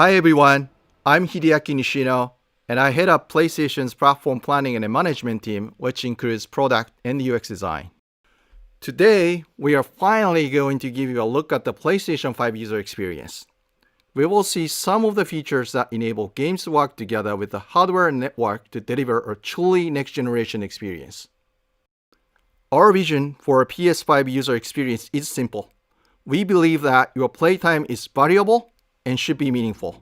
Hi everyone, I'm Hideaki Nishino, and I head up PlayStation's platform planning and management team, which includes product and UX design. Today, we are finally going to give you a look at the PlayStation 5 user experience. We will see some of the features that enable games to work together with the hardware and network to deliver a truly next-generation experience. Our vision for a PS5 user experience is simple. We believe that your playtime is valuable and should be meaningful.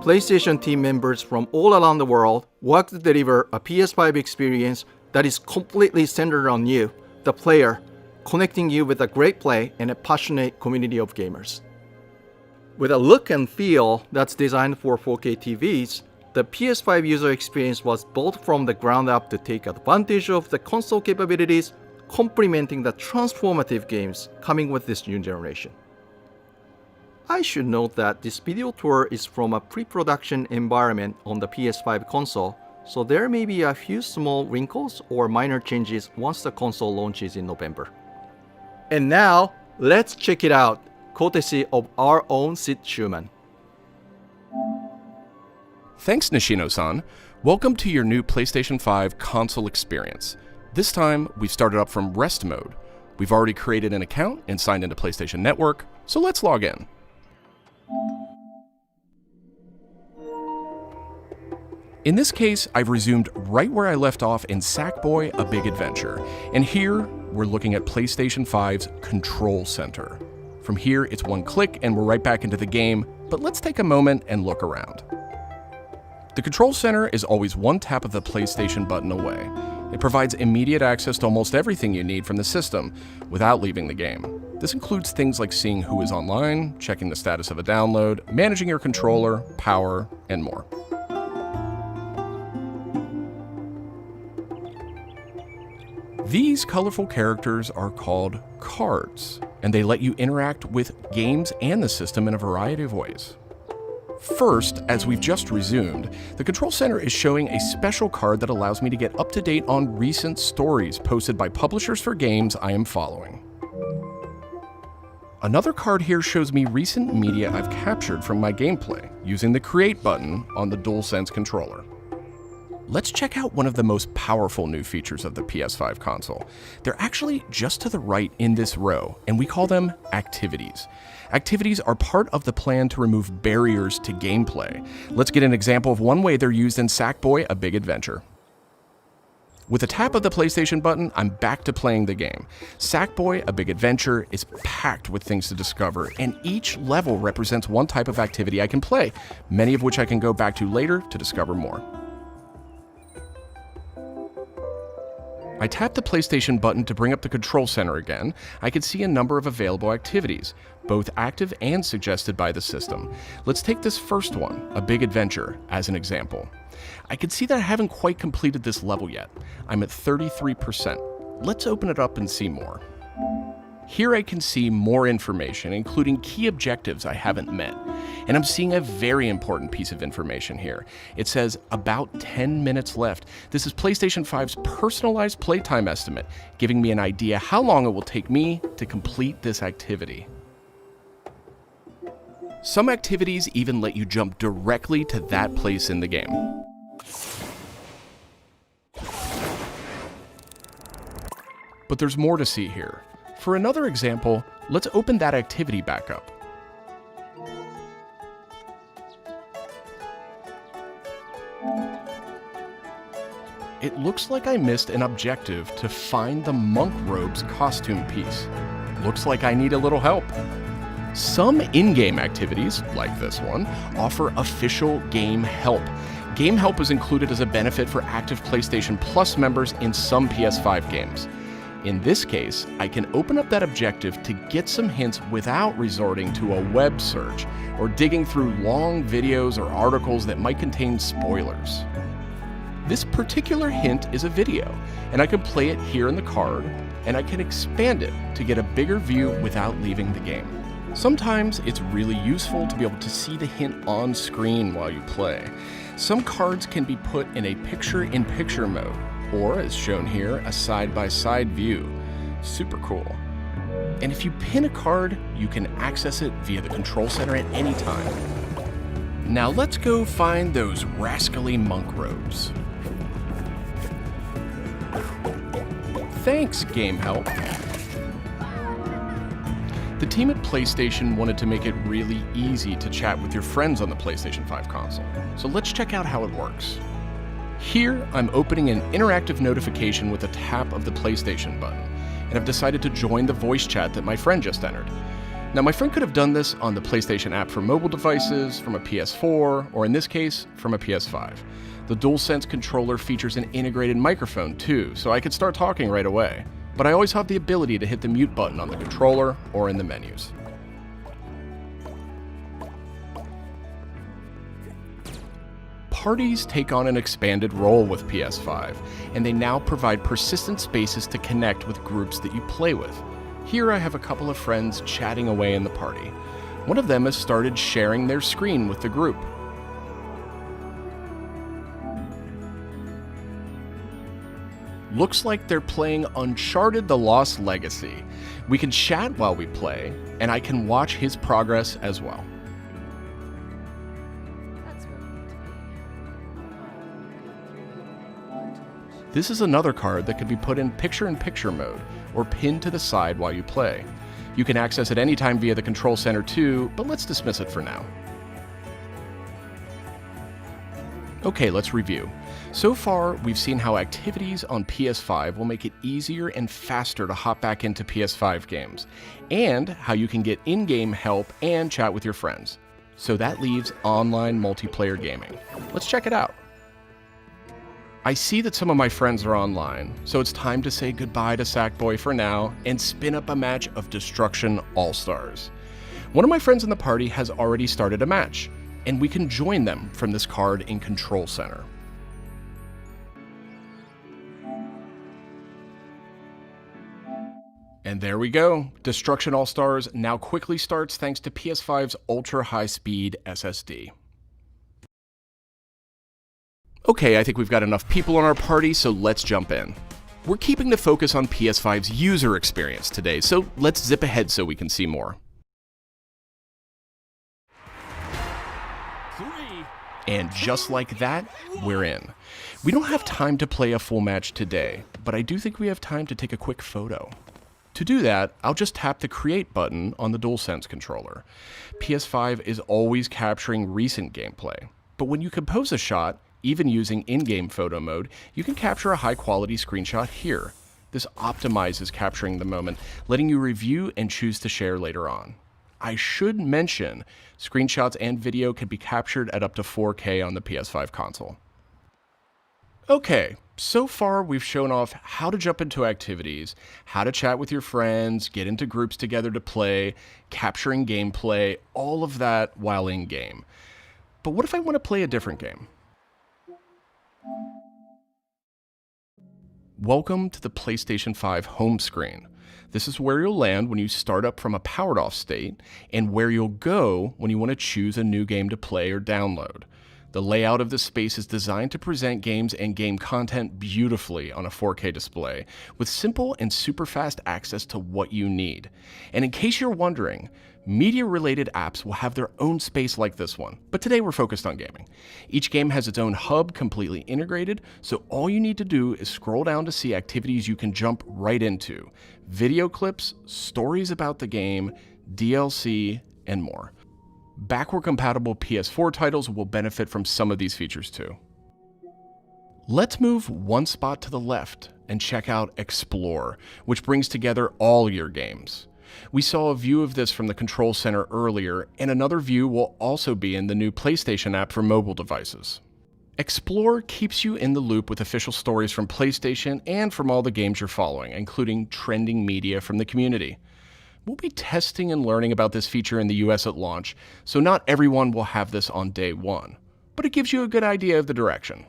PlayStation team members from all around the world work to deliver a PS5 experience that is completely centered on you, the player, connecting you with a great play and a passionate community of gamers. With a look and feel that's designed for 4K TVs, the PS5 user experience was built from the ground up to take advantage of the console capabilities, complementing the transformative games coming with this new generation. I should note that this video tour is from a pre-production environment on the PS5 console, so there may be a few small wrinkles or minor changes once the console launches in November. And now, let's check it out, courtesy of our own Sid Schumann. Thanks, Nishino-san. Welcome to your new PlayStation 5 console experience. This time, we've started up from rest mode. We've already created an account and signed into PlayStation Network, so let's log in. In this case, I've resumed right where I left off in Sackboy: A Big Adventure, and here we're looking at PlayStation 5's Control Center. From here, it's one click and we're right back into the game, but let's take a moment and look around. The Control Center is always one tap of the PlayStation button away. It provides immediate access to almost everything you need from the system without leaving the game. This includes things like seeing who is online, checking the status of a download, managing your controller, power, and more. These colorful characters are called cards, and they let you interact with games and the system in a variety of ways. First, as we've just resumed, the Control Center is showing a special card that allows me to get up to date on recent stories posted by publishers for games I am following. Another card here shows me recent media I've captured from my gameplay using the Create button on the DualSense controller. Let's check out one of the most powerful new features of the PS5 console. They're actually just to the right in this row, and we call them activities. Activities are part of the plan to remove barriers to gameplay. Let's get an example of one way they're used in Sackboy: A Big Adventure. With a tap of the PlayStation button, I'm back to playing the game. Sackboy: A Big Adventure is packed with things to discover, and each level represents one type of activity I can play, many of which I can go back to later to discover more. I tap the PlayStation button to bring up the Control Center again. I can see a number of available activities, both active and suggested by the system. Let's take this first one, A Big Adventure, as an example. I can see that I haven't quite completed this level yet. I'm at 33%. Let's open it up and see more. Here I can see more information, including key objectives I haven't met. And I'm seeing a very important piece of information here. It says about 10 minutes left. This is PlayStation 5's personalized playtime estimate, giving me an idea how long it will take me to complete this activity. Some activities even let you jump directly to that place in the game. But there's more to see here. For another example, let's open that activity back up. It looks like I missed an objective to find the monk robe's costume piece. Looks like I need a little help. Some in-game activities, like this one, offer official game help. Game help is included as a benefit for active PlayStation Plus members in some PS5 games. In this case, I can open up that objective to get some hints without resorting to a web search or digging through long videos or articles that might contain spoilers. This particular hint is a video, and I can play it here in the card, and I can expand it to get a bigger view without leaving the game. Sometimes it's really useful to be able to see the hint on screen while you play. Some cards can be put in a picture-in-picture mode, or as shown here, a side-by-side view. Super cool. And if you pin a card, you can access it via the Control Center at any time. Now let's go find those rascally monk robes. Thanks, Game Help. The team at PlayStation wanted to make it really easy to chat with your friends on the PlayStation 5 console, so let's check out how it works. Here, I'm opening an interactive notification with a tap of the PlayStation button, and I've decided to join the voice chat that my friend just entered. Now, my friend could have done this on the PlayStation app for mobile devices, from a PS4, or in this case, from a PS5. The DualSense controller features an integrated microphone too, so I could start talking right away. But I always have the ability to hit the mute button on the controller or in the menus. Parties take on an expanded role with PS5, and they now provide persistent spaces to connect with groups that you play with. Here I have a couple of friends chatting away in the party. One of them has started sharing their screen with the group. Looks like they're playing Uncharted: The Lost Legacy. We can chat while we play, and I can watch his progress as well. This is another card that could be put in picture-in-picture mode, or pinned to the side while you play. You can access it anytime via the control center too, but let's dismiss it for now. Okay, let's review. So far, we've seen how activities on PS5 will make it easier and faster to hop back into PS5 games, and how you can get in-game help and chat with your friends. So that leaves online multiplayer gaming. Let's check it out. I see that some of my friends are online, so it's time to say goodbye to Sackboy for now and spin up a match of Destruction All-Stars. One of my friends in the party has already started a match, and we can join them from this card in Control Center. And there we go. Destruction All-Stars now quickly starts thanks to PS5's ultra-high-speed SSD. Okay, I think we've got enough people in our party, so let's jump in. We're keeping the focus on PS5's user experience today, so let's zip ahead so we can see more. And just like that, we're in. We don't have time to play a full match today, but I do think we have time to take a quick photo. To do that, I'll just tap the Create button on the DualSense controller. PS5 is always capturing recent gameplay, but when you compose a shot, even using in-game photo mode, you can capture a high-quality screenshot here. This optimizes capturing the moment, letting you review and choose to share later on. I should mention, screenshots and video can be captured at up to 4K on the PS5 console. Okay, so far we've shown off how to jump into activities, how to chat with your friends, get into groups together to play, capturing gameplay, all of that while in-game. But what if I want to play a different game? Welcome to the PlayStation 5 home screen. This is where you'll land when you start up from a powered off state, and where you'll go when you want to choose a new game to play or download. The layout of this space is designed to present games and game content beautifully on a 4K display, with simple and super fast access to what you need. And in case you're wondering, media-related apps will have their own space like this one, but today we're focused on gaming. Each game has its own hub completely integrated, so all you need to do is scroll down to see activities you can jump right into. Video clips, stories about the game, DLC, and more. Backward-compatible PS4 titles will benefit from some of these features too. Let's move one spot to the left and check out Explore, which brings together all your games. We saw a view of this from the Control Center earlier, and another view will also be in the new PlayStation app for mobile devices. Explore keeps you in the loop with official stories from PlayStation and from all the games you're following, including trending media from the community. We'll be testing and learning about this feature in the US at launch, so not everyone will have this on day one, but it gives you a good idea of the direction.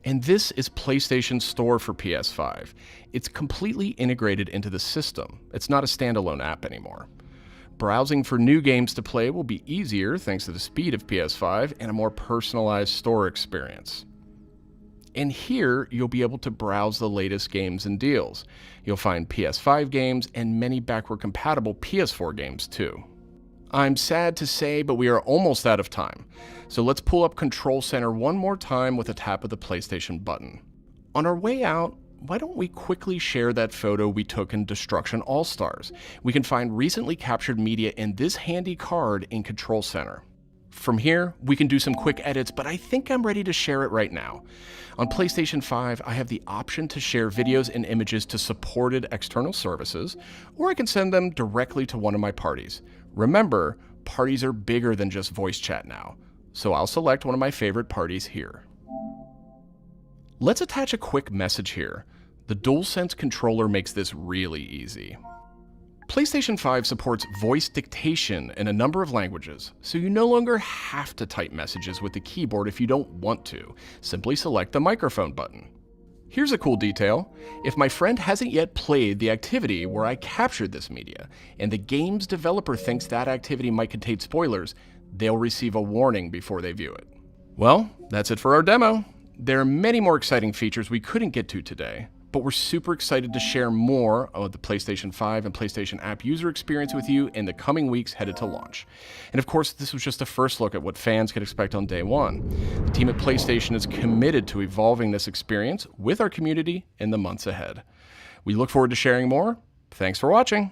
And this is PlayStation Store for PS5. It's completely integrated into the system. It's not a standalone app anymore. Browsing for new games to play will be easier thanks to the speed of PS5 and a more personalized store experience. And here, you'll be able to browse the latest games and deals. You'll find PS5 games and many backward-compatible PS4 games too. I'm sad to say, but we are almost out of time. So let's pull up Control Center one more time with a tap of the PlayStation button. On our way out, why don't we quickly share that photo we took in Destruction All-Stars? We can find recently captured media in this handy card in Control Center. From here, we can do some quick edits, but I think I'm ready to share it right now. On PlayStation 5, I have the option to share videos and images to supported external services, or I can send them directly to one of my parties. Remember, parties are bigger than just voice chat now, so I'll select one of my favorite parties here. Let's attach a quick message here. The DualSense controller makes this really easy. PlayStation 5 supports voice dictation in a number of languages, so you no longer have to type messages with the keyboard if you don't want to. Simply select the microphone button. Here's a cool detail. If my friend hasn't yet played the activity where I captured this media, and the game's developer thinks that activity might contain spoilers, they'll receive a warning before they view it. Well, that's it for our demo. There are many more exciting features we couldn't get to today, but we're super excited to share more of the PlayStation 5 and PlayStation app user experience with you in the coming weeks headed to launch. And of course, this was just a first look at what fans could expect on day one. The team at PlayStation is committed to evolving this experience with our community in the months ahead. We look forward to sharing more. Thanks for watching.